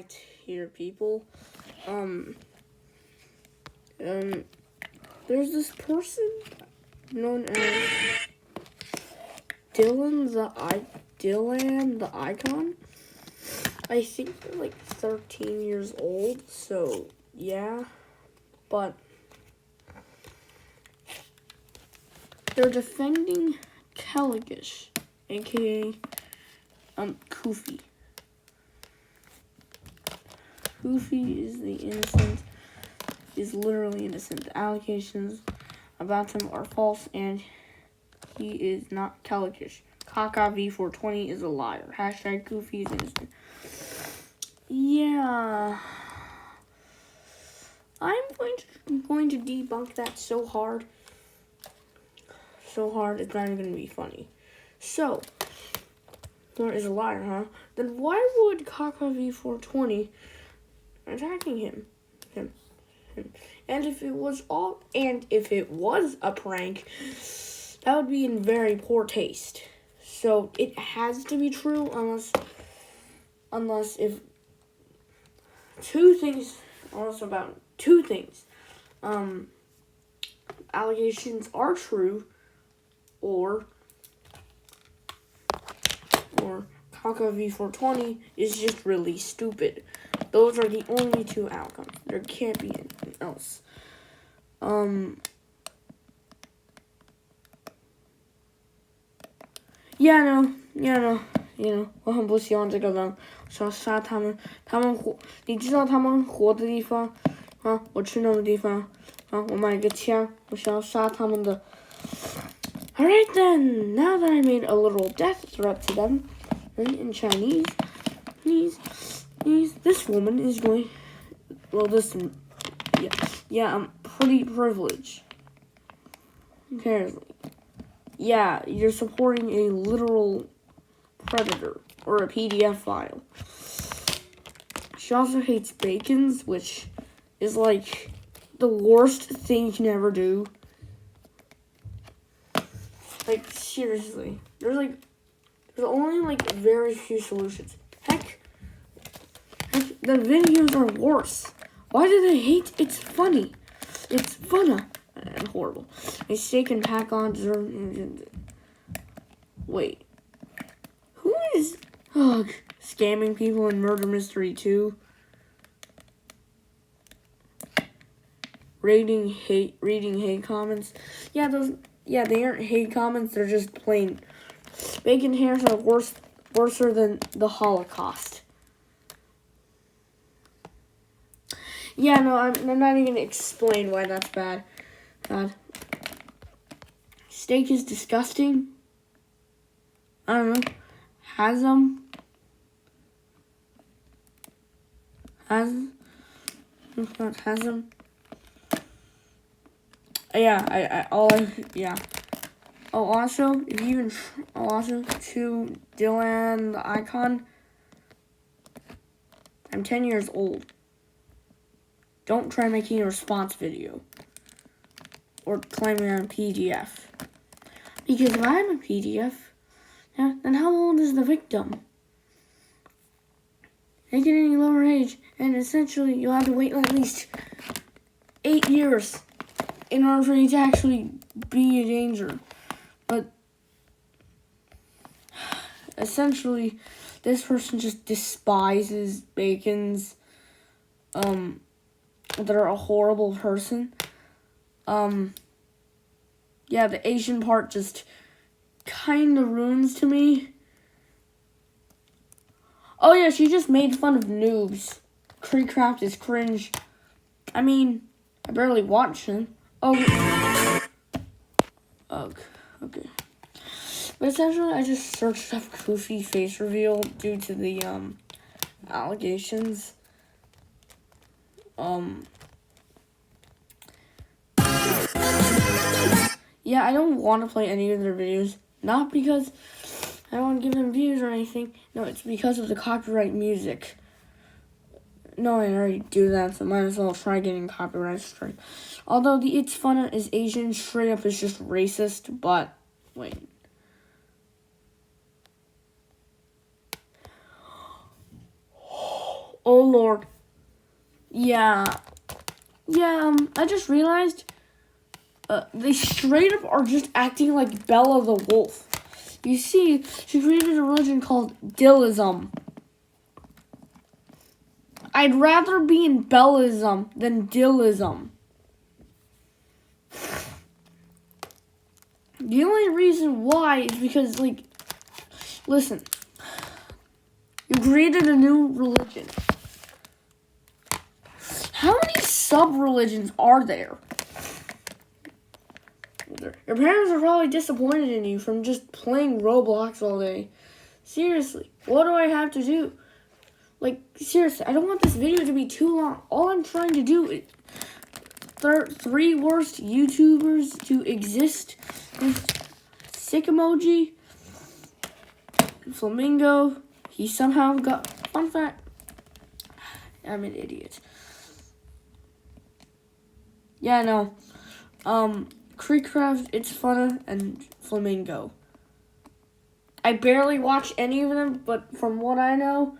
tier people. There's this person known as Dylan the Icon. I think they're like 13 years old, so yeah. But they're defending Kalagish, aka Koofy. Koofy is literally innocent. The allegations about him are false, and he is not Kalagish. Kaka V420 is a liar. Hashtag Koofy is innocent. Yeah. I'm going to debunk that so hard. So hard, it's not even going to be funny. So, there is a liar, huh? Then why would Kaka V420 attacking him? And if it was a prank, that would be in very poor taste. So it has to be true unless if two things allegations are true, or Kaka V420 is just really stupid. Those are the only two outcomes. There can't be anything else.我很不希望这个人想杀他们。你知道他们活的地方啊？我去那个地方啊，我买一个枪，我想要杀他们的。Alright then, now that I made a little death threat to them, in Chinese, this woman is going. Well, listen, yeah, I'm pretty privileged. Who cares? Yeah, you're supporting a literal predator or a PDF file. She also hates bacons, which is like the worst thing you can ever do. Like, seriously, there's only like very few solutions. Heck, the videos are worse. Why do they hate? It's funny. It's funny and horrible. A steak and pack on dessert. Wait, who is scamming people in Murder Mystery 2? Reading hate comments. Yeah, they aren't hate comments. They're just plain. Bacon hairs are worser than the Holocaust. Yeah, no, I'm not even gonna explain why that's bad. Steak is disgusting. I don't know. Hasm. Yeah. Also, to Dylan the Icon, I'm 10 years old. Don't try making a response video or claiming I'm a PDF. Because if I'm a PDF, then how old is the victim? They get any lower age, and essentially you'll have to wait at least 8 years in order for you to actually be a danger. But essentially, this person just despises Bacons. They're a horrible person. Yeah, the Asian part just kind of ruins to me. Oh yeah, she just made fun of noobs. Creecraft is cringe. I mean, I barely watch him. Okay. But essentially, I just searched up Koofy face reveal due to the allegations. Yeah, I don't want to play any of their videos. Not because I don't want to give them views or anything. No, it's because of the copyright music. No, I already do that, so might as well try getting copyright strike. Although the It's Fun is Asian straight up is just racist, but wait. Oh, Lord. Yeah. Yeah, I just realized they straight up are just acting like Bella the Wolf. You see, she created a religion called Dillism. I'd rather be in Bellism than Dillism. The only reason why is because, like, listen, you created a new religion. How many sub-religions are there? Your parents are probably disappointed in you from just playing Roblox all day. Seriously, what do I have to do? Like, seriously, I don't want this video to be too long. All I'm trying to do is 3 worst YouTubers to exist. Sick emoji. Flamingo. He somehow got... Fun fact. I'm an idiot. Yeah, no. Creekcraft, It's Fun, and Flamingo. I barely watch any of them, but from what I know,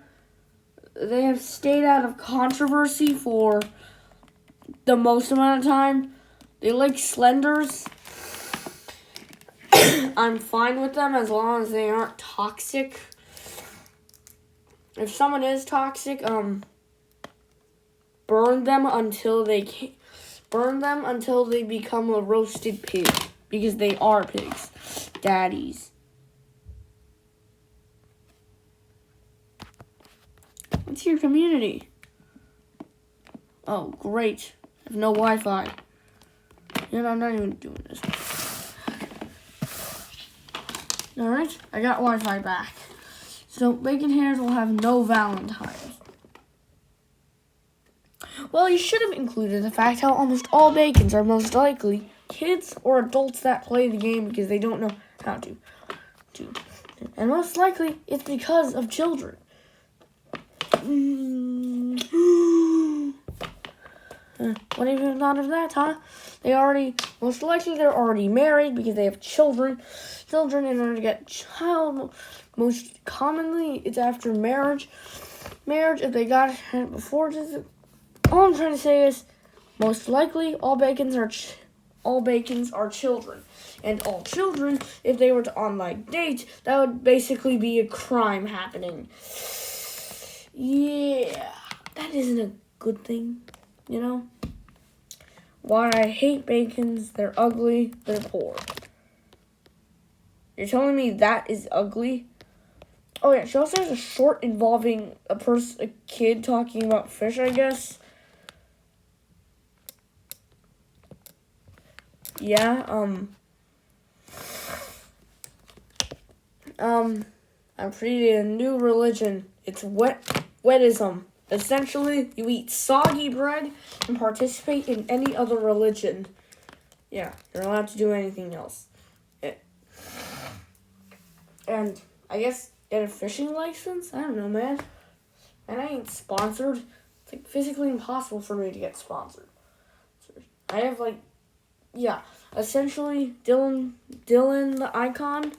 they have stayed out of controversy for the most amount of time. They like Slenders. I'm fine with them as long as they aren't toxic. If someone is toxic, burn them until they become a roasted pig, because they are pigs. Daddies. What's your community? Oh, great. I have no Wi-Fi. You know, I'm not even doing this. Alright, I got Wi-Fi back. So, bacon hairs will have no Valentines. Well, you should have included the fact how almost all bacons are most likely kids or adults that play the game because they don't know how to. And most likely, it's because of children. What even thought of that, huh? Most likely they're already married because they have children. Children, in order to get child, most commonly it's after marriage. Marriage, if they got it before, all I'm trying to say is, most likely all bacons are children. And all children, if they were to online date, that would basically be a crime happening. Yeah, that isn't a good thing, you know? Why I hate bacons, they're ugly, they're poor. You're telling me that is ugly? Oh yeah, she also has a short involving a kid talking about fish, I guess. Yeah, I'm creating a new religion. It's wetism. Essentially, you eat soggy bread and participate in any other religion. Yeah, you're allowed to do anything else. And I guess get a fishing license? I don't know, man. And I ain't sponsored. It's like physically impossible for me to get sponsored. I have essentially Dylan the icon.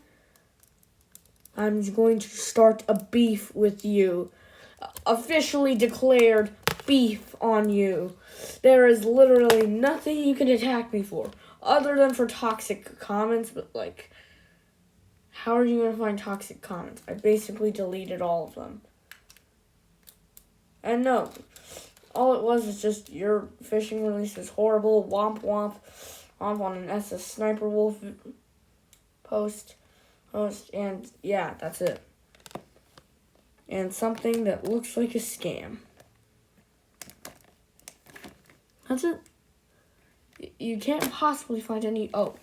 I'm going to start a beef with you. Officially declared beef on you. There is literally nothing you can attack me for, other than for toxic comments, but how are you going to find toxic comments? I basically deleted all of them. And no, all it was is just your fishing release is horrible, womp womp on an SS Sniper Wolf post, and yeah, that's it. And something that looks like a scam. That's it. You can't possibly find any... Oh,